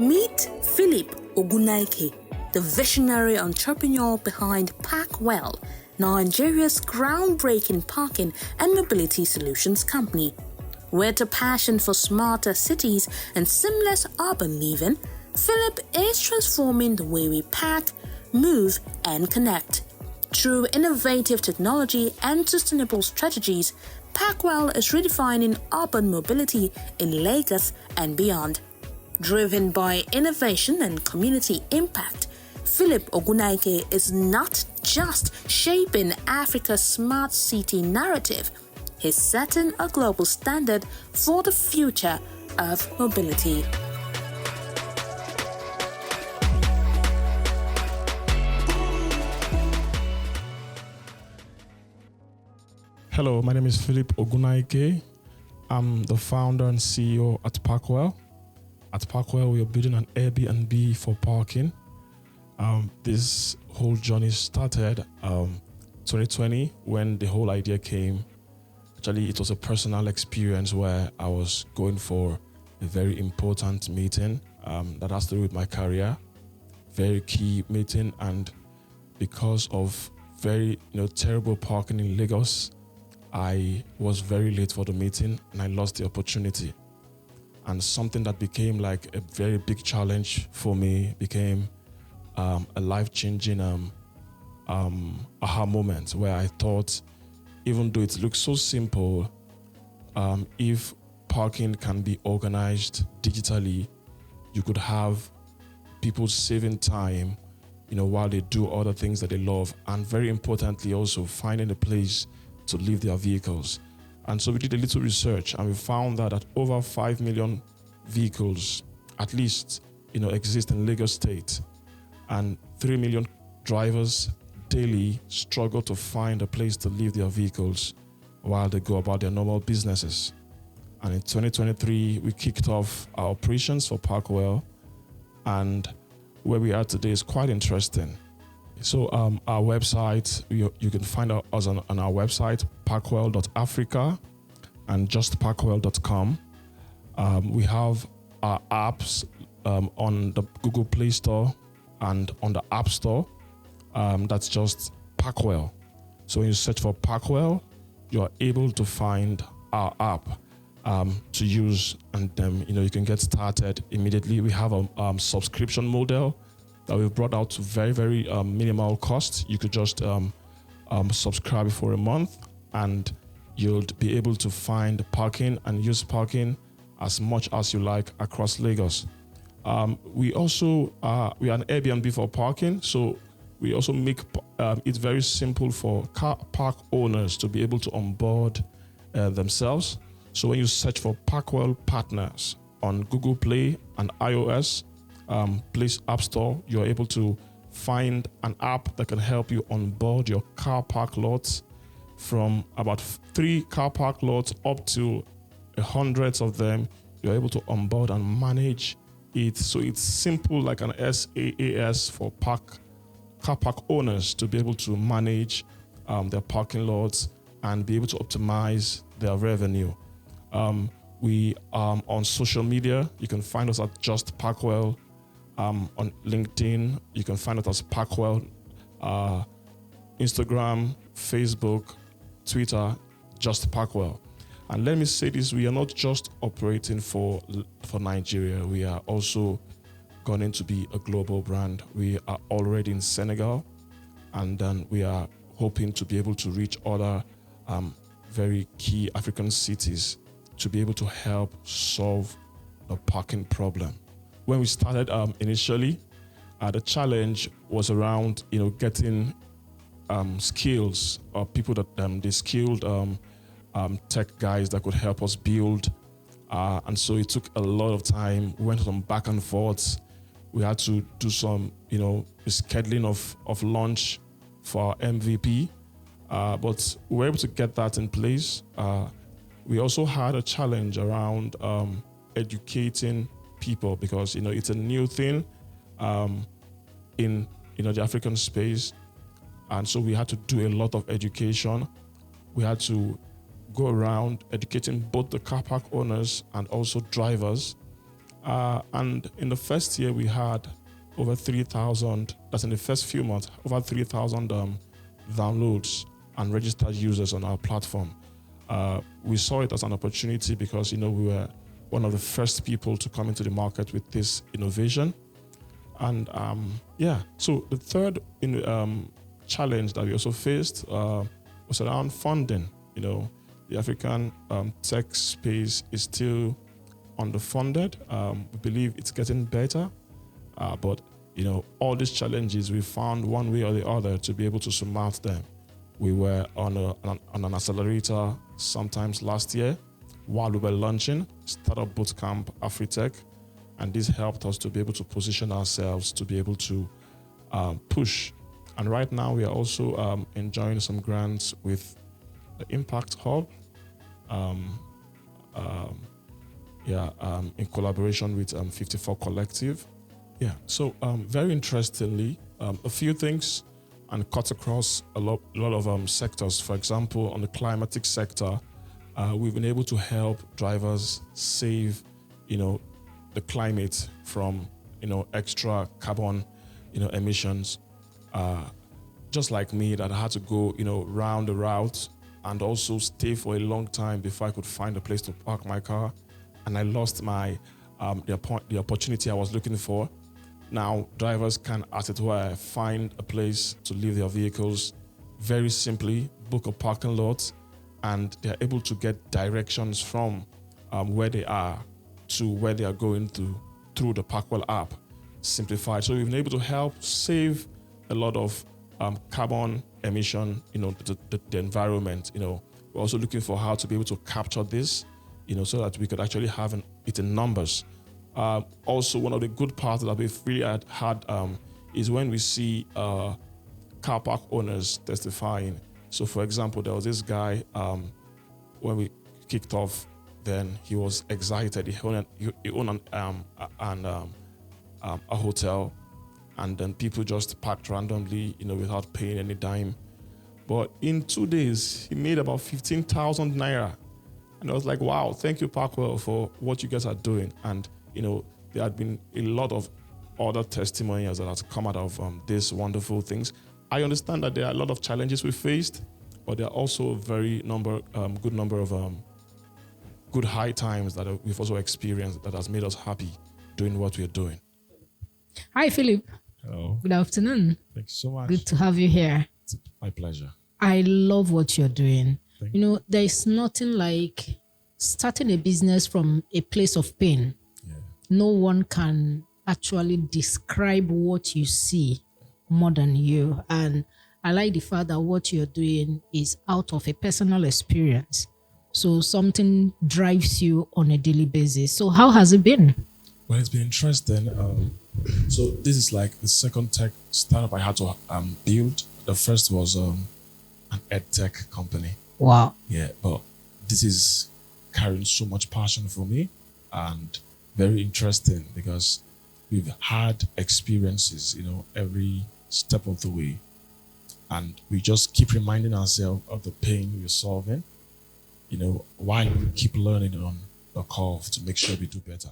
Meet Philip Ogunaike, the visionary entrepreneur behind Parkwell, Nigeria's groundbreaking parking and mobility solutions company. With a passion for smarter cities and seamless urban living, Philip is transforming the way we park, move, and connect. Through innovative technology and sustainable strategies, Parkwell is redefining urban mobility in Lagos and beyond. Driven by innovation and community impact, Philip Ogunaike is not just shaping Africa's smart city narrative, he's setting a global standard for the future of mobility. Hello, my name is Philip Ogunaike. I'm the founder and CEO at Parkwell. At Parkwell, we are building an Airbnb for parking. This whole journey started 2020 when the whole idea came. Actually, it was a personal experience where I was going for a very important meeting that has to do with my career. Very key meeting, and because of very terrible parking in Lagos, I was very late for the meeting and I lost the opportunity. And something that became like a very big challenge for me became a life-changing aha moment where I thought, even though it looks so simple, if parking can be organized digitally, you could have people saving time, while they do other things that they love, and very importantly also finding a place to leave their vehicles. And so we did a little research and we found that over 5 million vehicles at least exist in Lagos State, and 3 million drivers daily struggle to find a place to leave their vehicles while they go about their normal businesses. And in 2023 we kicked off our operations for Parkwell, and where we are today is quite interesting. So our website, you can find us on our website, parkwell.africa and justparkwell.com. We have our apps on the Google Play Store and on the App Store. That's just Parkwell. So when you search for Parkwell, you are able to find our app to use, and you can get started immediately. We have a subscription model that we've brought out to very, very minimal cost. You could just subscribe for a month and you'll be able to find parking and use parking as much as you like across Lagos. We also we are an Airbnb for parking, so we also make it very simple for car park owners to be able to onboard themselves. So when you search for Parkwell Partners on Google Play and iOS, Play App Store, you're able to find an app that can help you onboard your car park lots from about 3 car park lots up to hundreds of them. You're able to onboard and manage it. So it's simple, like an SaaS for car park owners to be able to manage their parking lots and be able to optimize their revenue. We are on social media. You can find us at Just Parkwell. On LinkedIn, you can find us as Parkwell. Instagram, Facebook, Twitter, Just Parkwell. And let me say this, we are not just operating for Nigeria. We are also going to be a global brand. We are already in Senegal, and then we are hoping to be able to reach other very key African cities to be able to help solve the parking problem. When we started initially, the challenge was around getting skills or people that the skilled tech guys that could help us build, and so it took a lot of time. We went on back and forth. We had to do some scheduling of launch for our MVP, but we were able to get that in place. We also had a challenge around educating people, because it's a new thing in the African space, and so we had to do a lot of education. We had to go around educating both the car park owners and also drivers And in the first year, we had over 3,000, that's in the first few months, over 3,000 downloads and registered users on our platform. We saw it as an opportunity because, we were one of the first people to come into the market with this innovation. And so the third challenge that we also faced was around funding. The African tech space is still underfunded. We believe it's getting better, but all these challenges, we found one way or the other to be able to surmount them. We were on an accelerator sometimes last year while we were launching Startup Bootcamp Afritech, and this helped us to be able to position ourselves to be able to push. And right now we are also enjoying some grants with the Impact Hub, in collaboration with 54 Collective. So very interestingly, a few things and cut across a lot of sectors. For example, on the climatic sector, we've been able to help drivers save, the climate from, extra carbon, emissions. Just like me, that I had to go, round the route and also stay for a long time before I could find a place to park my car. And I lost my the opportunity I was looking for. Now, drivers can, as it were, find a place to leave their vehicles very simply, book a parking lot, and they're able to get directions from where they are to where they are going through the Parkwell app, simplified. So we've been able to help save a lot of carbon emission, the environment. We're also looking for how to be able to capture this, so that we could actually have it in numbers. Also, one of the good parts that we've really had is when we see car park owners testifying. So, for example, there was this guy, when we kicked off, then he was excited. He owned a hotel, and then people just parked randomly, without paying any dime. But in 2 days, he made about 15,000 naira. And I was like, wow, thank you, Parkwell, for what you guys are doing. And, there had been a lot of other testimonials that has come out of these wonderful things. I understand that there are a lot of challenges we faced, but there are also a very good number of good high times that we've also experienced that has made us happy doing what we're doing. Hi, Philip. Hello. Good afternoon. Thank you so much. Good to have you here. It's my pleasure. I love what you're doing. Thank you. There is nothing like starting a business from a place of pain. Yeah. No one can actually describe what you see more than you. And I like the fact that what you're doing is out of a personal experience. So something drives you on a daily basis. So how has it been? Well, it's been interesting. So this is like the second tech startup I had to build. The first was an ed tech company. Wow. Yeah, but this is carrying so much passion for me and very interesting because we've had experiences, every step of the way. And we just keep reminding ourselves of the pain we're solving, while we keep learning on the curve to make sure we do better.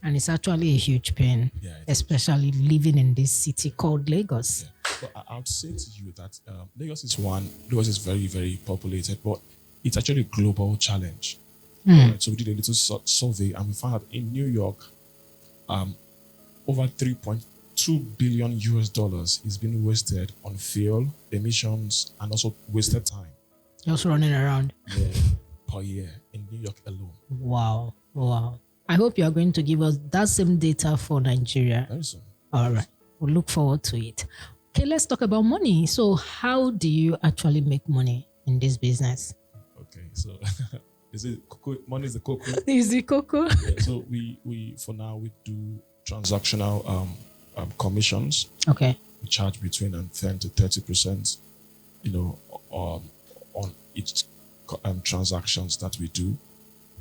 And it's actually a huge pain, Yeah, especially living in this city called Lagos. Yeah. But I would say to you that Lagos is very, very populated, but it's actually a global challenge. Right? So we did a little survey and we found out in New York, over $3.2 billion is being wasted on fuel, emissions, and also wasted time. Just running around. Yeah, per year in New York alone. Wow. I hope you are going to give us that same data for Nigeria. Very soon. All right. We'll look forward to it. Okay, let's talk about money. So how do you actually make money in this business? Okay, so is it cocoa? Money is the cocoa. Is it cocoa? Yeah, so we for now we do transactional commissions. Okay. We charge between 10 to 30%, on each transactions that we do.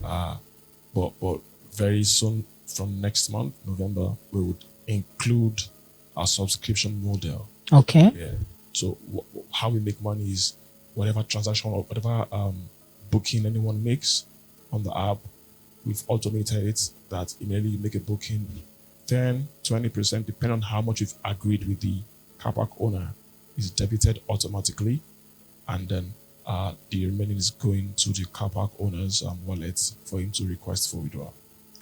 But very soon, from next month, November, we would include our subscription model. Okay. Yeah. So how we make money is whatever transaction or whatever booking anyone makes on the app, we've automated it that immediately you make a booking, 10, 20%, depending on how much you've agreed with the car park owner, is debited automatically. And then the remaining is going to the car park owner's wallet for him to request for withdrawal.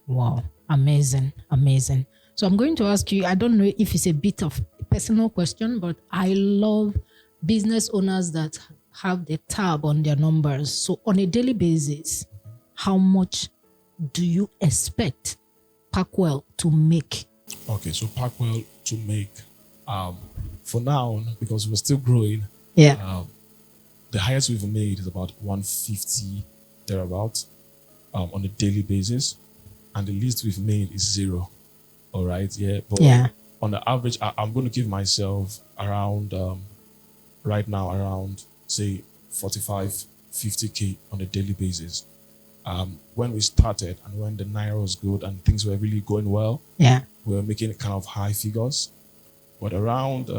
Wow, amazing, amazing. So I'm going to ask you, I don't know if it's a bit of a personal question, but I love business owners that have the tab on their numbers. So on a daily basis, how much do you expect Packwell to make? Okay, so Packwell to make, for now, because we're still growing, the highest we've made is about 150 thereabouts on a daily basis, and the least we've made is 0. All right, but on the average, I'm going to give myself around right now around say 45, 50K on a daily basis. When we started and when the Naira was good and things were really going well, we were making kind of high figures. But around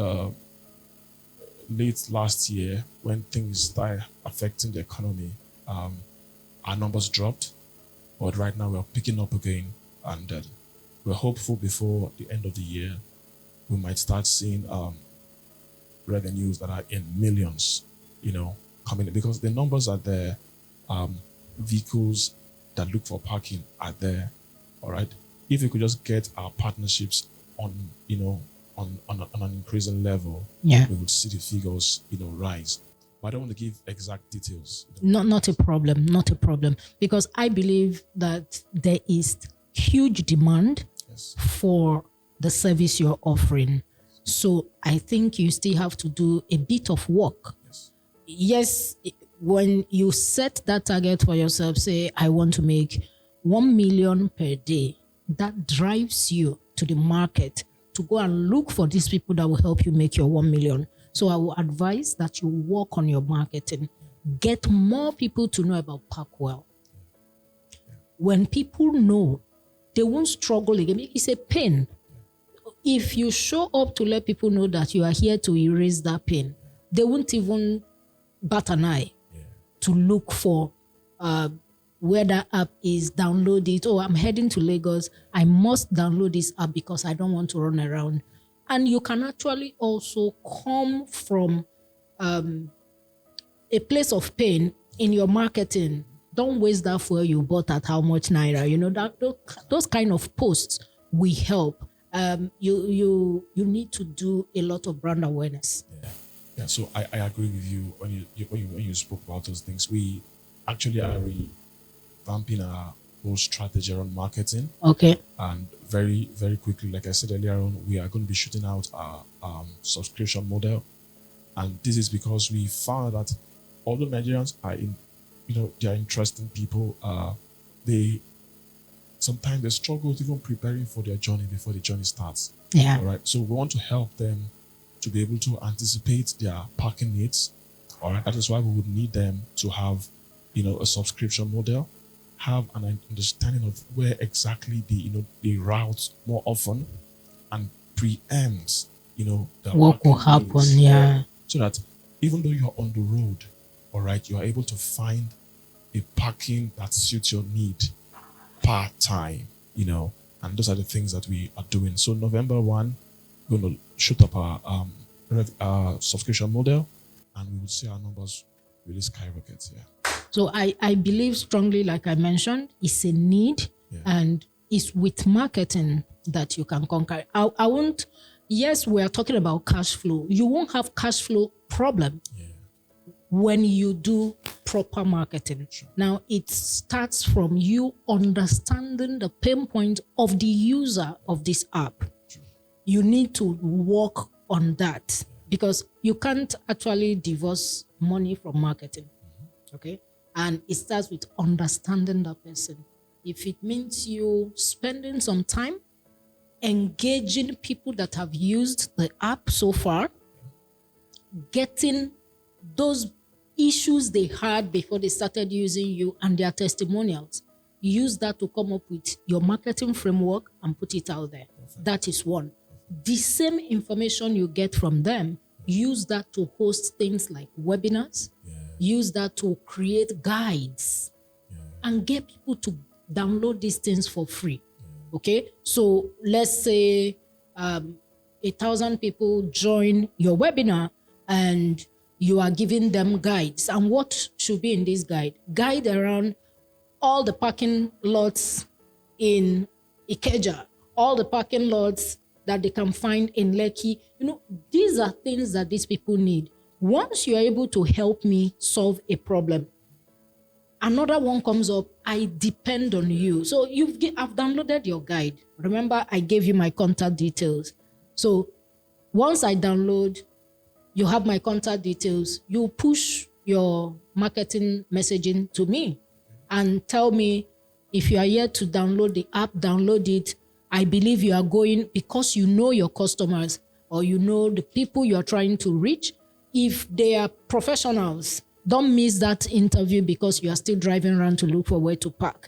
late last year, when things started affecting the economy, our numbers dropped. But right now we're picking up again, and we're hopeful before the end of the year, we might start seeing revenues that are in millions, coming in, because the numbers are there. Vehicles that look for parking are there. All right. If we could just get our partnerships on an increasing level, we would see the figures, rise. But I don't want to give exact details. Not a problem, not a problem. Because I believe that there is huge demand for the service you're offering. So I think you still have to do a bit of work. Yes, when you set that target for yourself, say, I want to make 1 million per day, that drives you to the market to go and look for these people that will help you make your 1 million. So I will advise that you work on your marketing. Get more people to know about Packwell. When people know, they won't struggle again. It's a pain. If you show up to let people know that you are here to erase that pain, they won't even bat an eye to look for where that app is, download it. Oh, I'm heading to Lagos. I must download this app because I don't want to run around. And you can actually also come from a place of pain in your marketing. Don't waste that fuel you bought at how much Naira. Those kind of posts will help. You need to do a lot of brand awareness. Yeah. So I agree with you when you spoke about those things. We actually are revamping our whole strategy around marketing. Okay. And very, very quickly, like I said earlier on, we are going to be shooting out our subscription model. And this is because we found that although Nigerians are they are interesting people, sometimes they struggle with even preparing for their journey before the journey starts. Yeah. All right. So we want to help them to be able to anticipate their parking needs. All right. That is why we would need them to have, a subscription model, have an understanding of where exactly the routes more often, and preempt, the what will happen. Yeah. So that even though you're on the road, all right, you are able to find a parking that suits your need part-time, and those are the things that we are doing. So November 1, we're going to shoot up our subscription model, and we will see our numbers really skyrocket. So I believe strongly, like I mentioned, it's a need, and it's with marketing that you can conquer. I won't. Yes, we are talking about cash flow. You won't have cash flow problem when you do proper marketing. Sure. Now, it starts from you understanding the pain point of the user of this app. Sure. You need to work on that because you can't actually divorce money from marketing. Mm-hmm. Okay? And it starts with understanding that person. If it means you spending some time engaging people that have used the app so far, getting those issues they had before they started using you and their testimonials, use that to come up with your marketing framework and put it out there. Perfect. That is one. The same information you get from them, use that to host things like webinars, use that to create guides, and get people to download these things for free. Okay, so let's say 1,000 people join your webinar and you are giving them guides. And what should be in this guide around all the parking lots in Ikeja, all the parking lots that they can find in Lekki. These are things that these people need. Once you are able to help me solve a problem, another one comes up, I depend on you. So I've downloaded your guide. Remember, I gave you my contact details. So once I download, you have my contact details. You push your marketing messaging to me and tell me, if you are yet to download the app, download it. I believe you are going because you know your customers or you know the people you are trying to reach. If they are professionals, don't miss that interview because you are still driving around to look for where to park.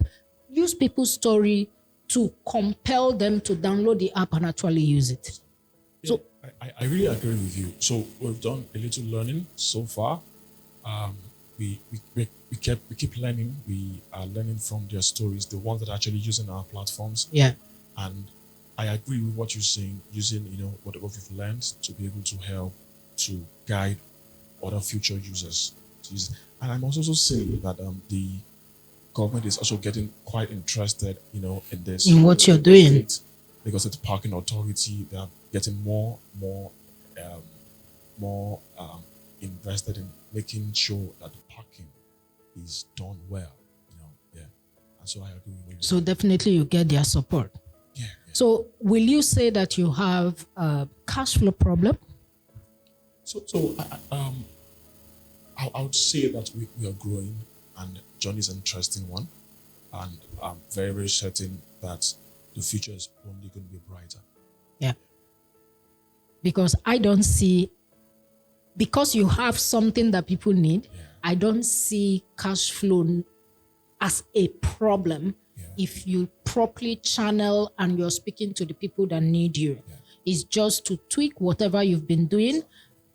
Use people's story to compel them to download the app and actually use it. Yeah, so I really agree with you. So we've done a little learning so far. We keep learning. We are learning from their stories, the ones that are actually using our platforms. Yeah. And I agree with what you're saying, using whatever we've learned to be able to help to guide other future users to use. And I'm also saying that the government is also getting quite interested, in this. In what you're doing. Because it's parking authority, they are getting more invested in making sure that the parking is done well. And so I agree with you. So definitely you get their support. Yeah. So will you say that you have a cash flow problem? So I would say that we are growing, and John is an interesting one, and I'm very, very certain that the future is only going to be brighter. Yeah. Because I don't see, because you have something that people need, I don't see cash flow as a problem if you properly channel and you're speaking to the people that need you. It's just to tweak whatever you've been doing.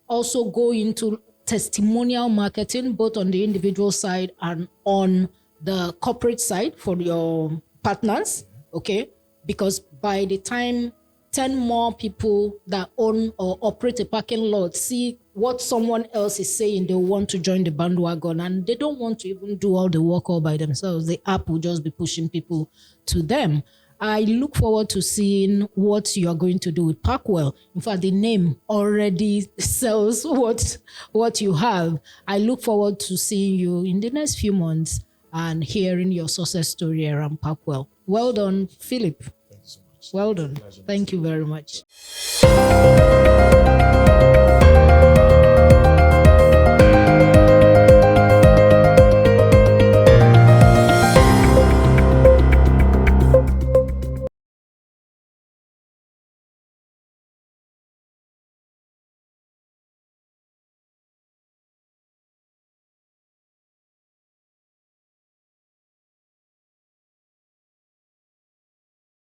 Also go into testimonial marketing, both on the individual side and on the corporate side for your partners, okay? Because by the time 10 more people that own or operate a parking lot see what someone else is saying, they want to join the bandwagon, and they don't want to even do all the work all by themselves. The app will just be pushing people to them. I look forward to seeing what you are going to do with Parkwell. In fact, the name already sells what you have. I look forward to seeing you in the next few months and hearing your success story around Parkwell. Well done, Philip. Thank you so much. Well done. Thank you very much.